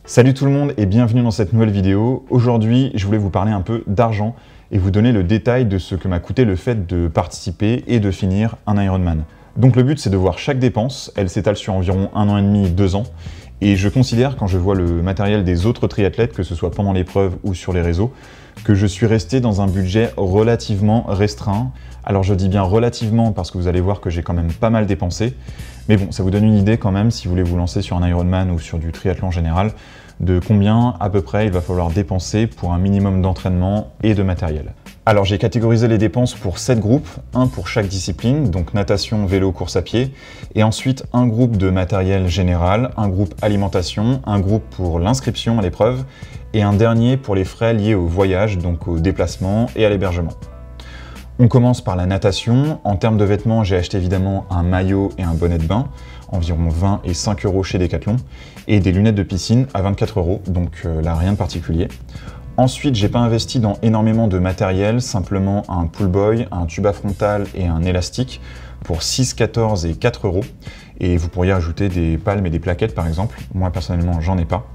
Salut tout le monde et bienvenue dans cette nouvelle vidéo. Aujourd'hui, je voulais vous parler un peu d'argent et vous donner le détail de ce que m'a coûté le fait de participer et de finir un Ironman. Donc le but, c'est de voir chaque dépense. Elle s'étale sur environ 1 an et demi, 2 ans. Et je considère, quand je vois le matériel des autres triathlètes, que ce soit pendant l'épreuve ou sur les réseaux, que je suis resté dans un budget relativement restreint. Alors je dis bien relativement parce que vous allez voir que j'ai quand même pas mal dépensé. Mais bon, ça vous donne une idée quand même, si vous voulez vous lancer sur un Ironman ou sur du triathlon en général, de combien à peu près il va falloir dépenser pour un minimum d'entraînement et de matériel. Alors j'ai catégorisé les dépenses pour 7 groupes, un pour chaque discipline, donc natation, vélo, course à pied, et ensuite un groupe de matériel général, un groupe alimentation, un groupe pour l'inscription à l'épreuve, et un dernier pour les frais liés au voyage, donc au déplacement et à l'hébergement. On commence par la natation. En termes de vêtements, j'ai acheté évidemment un maillot et un bonnet de bain, environ 20 et 5 € chez Decathlon, et des lunettes de piscine à 24 €, donc là rien de particulier. Ensuite, j'ai pas investi dans énormément de matériel, simplement un pull boy, un tuba frontal et un élastique pour 6, 14 et 4 €. Et vous pourriez ajouter des palmes et des plaquettes par exemple. Moi personnellement, j'en ai pas.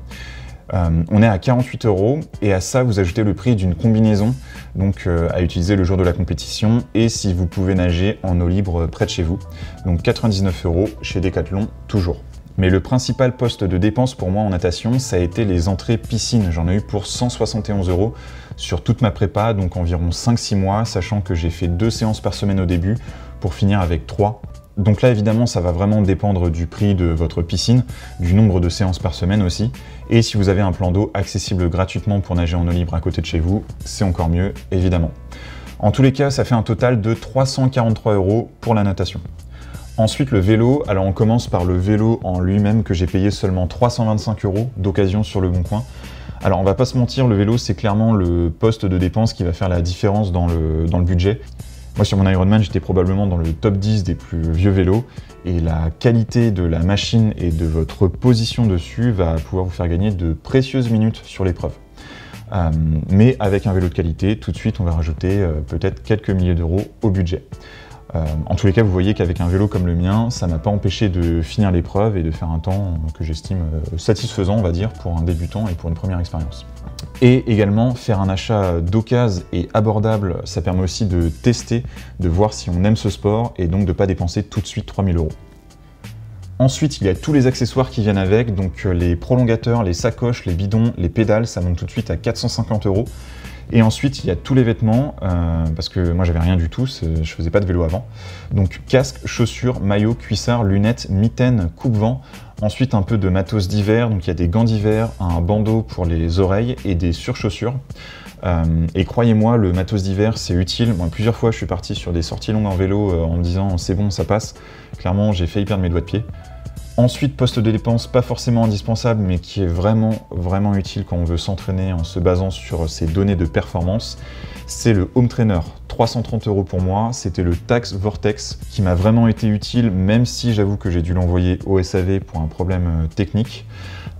On est à 48 € et à ça vous ajoutez le prix d'une combinaison donc à utiliser le jour de la compétition et si vous pouvez nager en eau libre près de chez vous. Donc 99 € chez Decathlon toujours. Mais le principal poste de dépense pour moi en natation, ça a été les entrées piscine. J'en ai eu pour 171 € sur toute ma prépa, donc environ 5-6 mois, sachant que j'ai fait 2 séances par semaine au début pour finir avec 3. Donc là, évidemment, ça va vraiment dépendre du prix de votre piscine, du nombre de séances par semaine aussi. Et si vous avez un plan d'eau accessible gratuitement pour nager en eau libre à côté de chez vous, c'est encore mieux, évidemment. En tous les cas, ça fait un total de 343 € pour la natation. Ensuite, le vélo. Alors on commence par le vélo en lui-même que j'ai payé seulement 325 € d'occasion sur Le Bon Coin. Alors on va pas se mentir, le vélo, c'est clairement le poste de dépense qui va faire la différence dans le budget. Moi, sur mon Ironman, j'étais probablement dans le top 10 des plus vieux vélos et la qualité de la machine et de votre position dessus va pouvoir vous faire gagner de précieuses minutes sur l'épreuve. Mais avec un vélo de qualité, tout de suite, on va rajouter peut-être quelques milliers d'euros au budget. En tous les cas, vous voyez qu'avec un vélo comme le mien, ça m'a pas empêché de finir l'épreuve et de faire un temps que j'estime satisfaisant, on va dire, pour un débutant et pour une première expérience. Et également, faire un achat d'occasion et abordable, ça permet aussi de tester, de voir si on aime ce sport et donc de ne pas dépenser tout de suite 3000 €. Ensuite, il y a tous les accessoires qui viennent avec, donc les prolongateurs, les sacoches, les bidons, les pédales, ça monte tout de suite à 450 €. Et ensuite, il y a tous les vêtements, parce que moi j'avais rien du tout, je faisais pas de vélo avant. Donc casque, chaussures, maillot, cuissard, lunettes, mitaines, coupe-vent. Ensuite un peu de matos d'hiver, donc il y a des gants d'hiver, un bandeau pour les oreilles et des surchaussures. Et croyez-moi, le matos d'hiver c'est utile. Moi plusieurs fois je suis parti sur des sorties longues en vélo en me disant c'est bon, ça passe. Clairement j'ai failli perdre mes doigts de pied. Ensuite, poste de dépense pas forcément indispensable, mais qui est vraiment utile quand on veut s'entraîner en se basant sur ses données de performance, c'est le home trainer. 330 € pour moi, c'était le Tacx Vortex qui m'a vraiment été utile, même si j'avoue que j'ai dû l'envoyer au SAV pour un problème technique.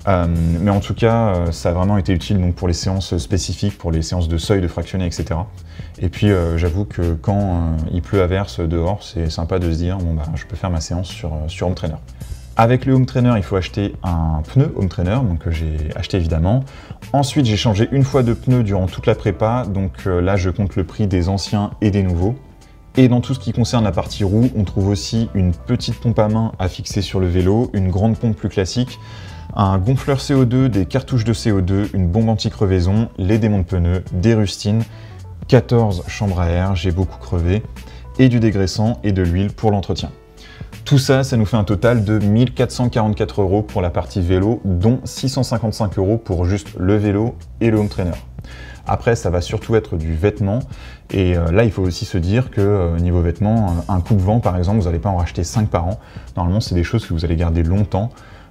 Mais en tout cas, ça a vraiment été utile donc, pour les séances spécifiques, pour les séances de seuil, de fractionné, etc. Et puis j'avoue que quand il pleut à verse dehors, c'est sympa de se dire bon, bah, je peux faire ma séance sur home trainer. Avec le home trainer, il faut acheter un pneu home trainer, donc que j'ai acheté évidemment. Ensuite, j'ai changé une fois de pneu durant toute la prépa, donc là je compte le prix des anciens et des nouveaux. Et dans tout ce qui concerne la partie roue, on trouve aussi une petite pompe à main à fixer sur le vélo, une grande pompe plus classique, un gonfleur CO2, des cartouches de CO2, une bombe anti-crevaison, les démons de pneus, des rustines, 14 chambres à air, j'ai beaucoup crevé, et du dégraissant et de l'huile pour l'entretien. Tout ça, ça nous fait un total de 1444 € pour la partie vélo, dont 655 € pour juste le vélo et le home trainer. Après, ça va surtout être du vêtement, et là, il faut aussi se dire que niveau vêtements, un coupe-vent par exemple, vous n'allez pas en racheter 5 par an. Normalement, c'est des choses que vous allez garder longtemps.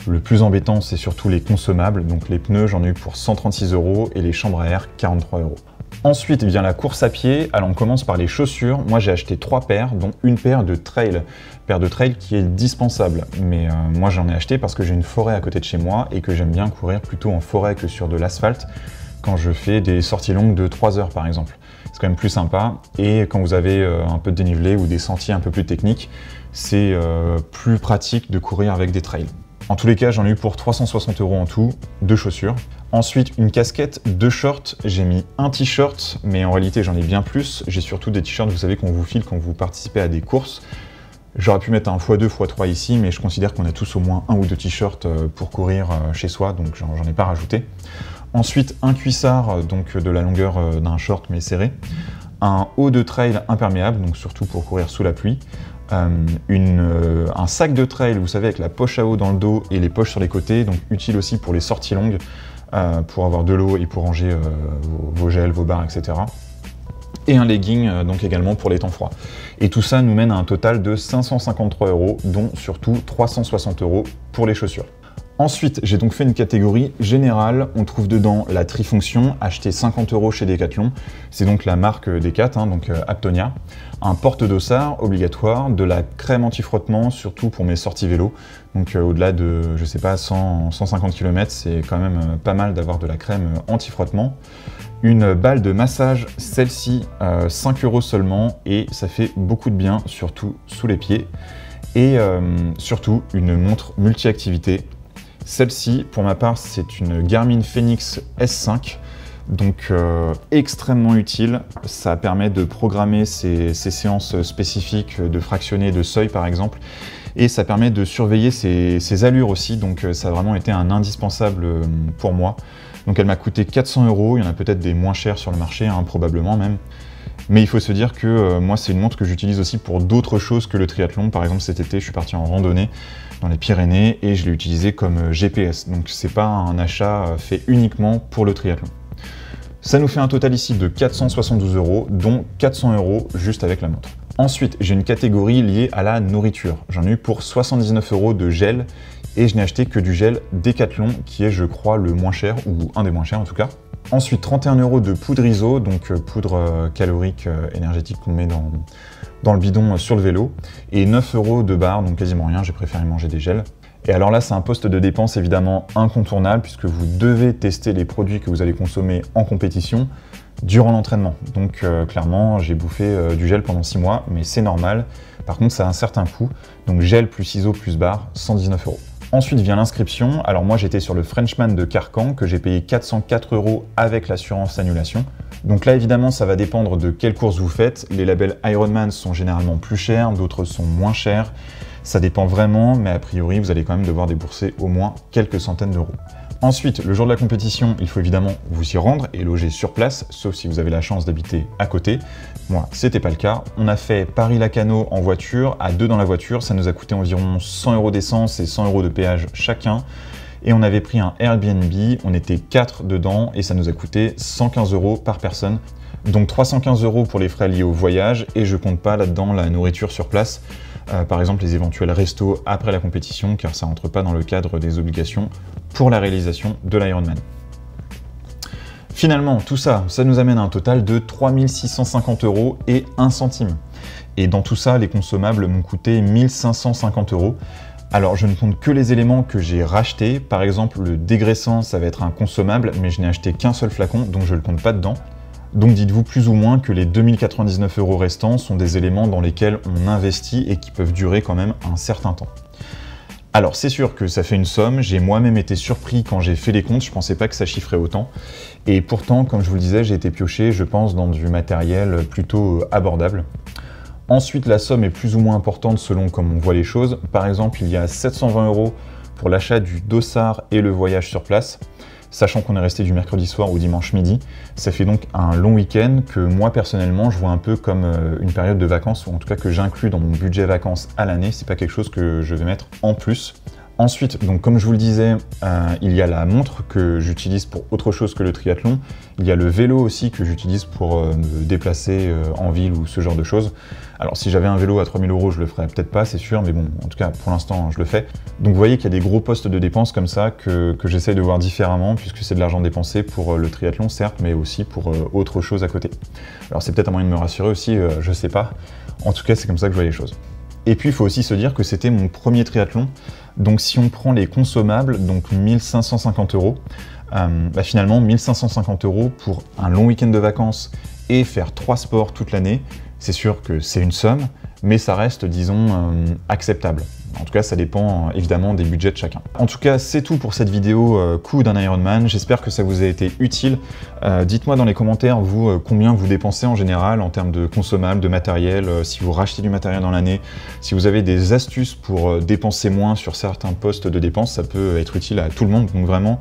Le plus embêtant, c'est surtout les consommables, donc les pneus, j'en ai eu pour 136 € et les chambres à air, 43 €. Ensuite vient la course à pied. Alors on commence par les chaussures. Moi j'ai acheté 3 paires, dont une paire de trail. Paire de trail qui est dispensable. Mais moi j'en ai acheté parce que j'ai une forêt à côté de chez moi et que j'aime bien courir plutôt en forêt que sur de l'asphalte quand je fais des sorties longues de 3 heures par exemple. C'est quand même plus sympa. Et quand vous avez un peu de dénivelé ou des sentiers un peu plus techniques, c'est plus pratique de courir avec des trails. En tous les cas, j'en ai eu pour 360 € en tout, 2 chaussures. Ensuite, une casquette, 2 shorts, j'ai mis un t-shirt, mais en réalité j'en ai bien plus. J'ai surtout des t-shirts, vous savez, qu'on vous file quand vous participez à des courses. J'aurais pu mettre un x2, x3 ici, mais je considère qu'on a tous au moins 1 ou 2 t-shirts pour courir chez soi, donc j'en ai pas rajouté. Ensuite, un cuissard, donc de la longueur d'un short mais serré. Un haut de trail imperméable, donc surtout pour courir sous la pluie. Un sac de trail, vous savez, avec la poche à eau dans le dos et les poches sur les côtés, donc utile aussi pour les sorties longues, pour avoir de l'eau et pour ranger vos gels, vos barres, etc. Et un legging, donc également pour les temps froids. Et tout ça nous mène à un total de 553 €, dont surtout 360 € pour les chaussures. Ensuite, j'ai donc fait une catégorie générale. On trouve dedans la trifonction, achetée 50 € chez Decathlon. C'est donc la marque Decat, donc Aptonia. Un porte-dossard obligatoire, de la crème anti-frottement, surtout pour mes sorties vélo. Donc au-delà de, je sais pas, 150 km, c'est quand même pas mal d'avoir de la crème anti-frottement. Une balle de massage, celle-ci, 5 € seulement, et ça fait beaucoup de bien, surtout sous les pieds. Et surtout, une montre multi-activité. Celle-ci, pour ma part, c'est une Garmin Fenix S5, donc extrêmement utile. Ça permet de programmer ces séances spécifiques, de fractionner de seuil par exemple, et ça permet de surveiller ses allures aussi, donc ça a vraiment été un indispensable pour moi. Donc elle m'a coûté 400 €, il y en a peut-être des moins chers sur le marché, probablement même. Mais il faut se dire que moi, c'est une montre que j'utilise aussi pour d'autres choses que le triathlon. Par exemple, cet été, je suis parti en randonnée dans les Pyrénées et je l'ai utilisé comme GPS. Donc, c'est pas un achat fait uniquement pour le triathlon. Ça nous fait un total ici de 472 €, dont 400 € juste avec la montre. Ensuite, j'ai une catégorie liée à la nourriture. J'en ai eu pour 79 € de gel et je n'ai acheté que du gel Decathlon qui est, je crois, le moins cher, ou un des moins chers en tout cas. Ensuite, 31 € de poudre ISO, donc poudre calorique énergétique qu'on met dans le bidon sur le vélo, et 9 € de barres, donc quasiment rien, j'ai préféré manger des gels. Et alors là, c'est un poste de dépense évidemment incontournable, puisque vous devez tester les produits que vous allez consommer en compétition durant l'entraînement. Donc clairement, j'ai bouffé du gel pendant 6 mois, mais c'est normal. Par contre, ça a un certain coût, donc gel plus ISO plus barres, 119 €. Ensuite vient l'inscription. Alors moi j'étais sur le Frenchman de Carcan que j'ai payé 404 € avec l'assurance annulation. Donc là évidemment ça va dépendre de quelle course vous faites. Les labels Ironman sont généralement plus chers, d'autres sont moins chers. Ça dépend vraiment, mais a priori vous allez quand même devoir débourser au moins quelques centaines d'euros. Ensuite, le jour de la compétition, il faut évidemment vous y rendre et loger sur place, sauf si vous avez la chance d'habiter à côté. Moi, c'était pas le cas. On a fait Paris-Lacano en voiture, à 2 dans la voiture, ça nous a coûté environ 100 € d'essence et 100 € de péage chacun. Et on avait pris un Airbnb, on était 4 dedans et ça nous a coûté 115 € par personne. Donc 315 € pour les frais liés au voyage et je compte pas là-dedans la nourriture sur place. Par exemple les éventuels restos après la compétition, car ça rentre pas dans le cadre des obligations pour la réalisation de l'Ironman. Finalement, tout ça, ça nous amène à un total de 3650 € et 1 centime. Et dans tout ça, les consommables m'ont coûté 1550 €. Alors, je ne compte que les éléments que j'ai rachetés. Par exemple, le dégraissant, ça va être un consommable, mais je n'ai acheté qu'un seul flacon, donc je ne le compte pas dedans. Donc dites-vous plus ou moins que les 2099 € restants sont des éléments dans lesquels on investit et qui peuvent durer quand même un certain temps. Alors c'est sûr que ça fait une somme, j'ai moi-même été surpris quand j'ai fait les comptes, je pensais pas que ça chiffrait autant. Et pourtant, comme je vous le disais, j'ai été pioché, je pense, dans du matériel plutôt abordable. Ensuite, la somme est plus ou moins importante selon comment on voit les choses. Par exemple, il y a 720 € pour l'achat du dossard et le voyage sur place. Sachant qu'on est resté du mercredi soir au dimanche midi, ça fait donc un long week-end que moi personnellement je vois un peu comme une période de vacances, ou en tout cas que j'inclus dans mon budget vacances à l'année, c'est pas quelque chose que je vais mettre en plus. Ensuite, donc comme je vous le disais, il y a la montre que j'utilise pour autre chose que le triathlon, il y a le vélo aussi que j'utilise pour me déplacer en ville ou ce genre de choses. Alors si j'avais un vélo à 3000 € je le ferais peut-être pas, c'est sûr, mais bon, en tout cas pour l'instant je le fais. Donc vous voyez qu'il y a des gros postes de dépenses comme ça que j'essaye de voir différemment, puisque c'est de l'argent dépensé pour le triathlon certes, mais aussi pour autre chose à côté. Alors c'est peut-être un moyen de me rassurer aussi, je sais pas. En tout cas c'est comme ça que je vois les choses. Et puis il faut aussi se dire que c'était mon premier triathlon, donc si on prend les consommables, donc 1550 €, finalement 1550 € pour un long week-end de vacances et faire 3 sports toute l'année, C'est sûr que c'est une somme, mais ça reste, disons, acceptable. En tout cas, ça dépend évidemment des budgets de chacun. En tout cas, c'est tout pour cette vidéo coût d'un Ironman. J'espère que ça vous a été utile. Dites-moi dans les commentaires, vous, combien vous dépensez en général en termes de consommables, de matériel, si vous rachetez du matériel dans l'année, si vous avez des astuces pour dépenser moins sur certains postes de dépenses, ça peut être utile à tout le monde. Donc vraiment,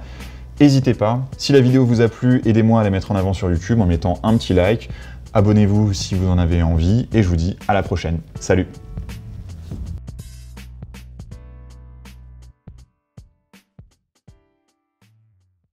n'hésitez pas. Si la vidéo vous a plu, aidez-moi à la mettre en avant sur YouTube en mettant un petit like. Abonnez-vous si vous en avez envie et je vous dis à la prochaine. Salut!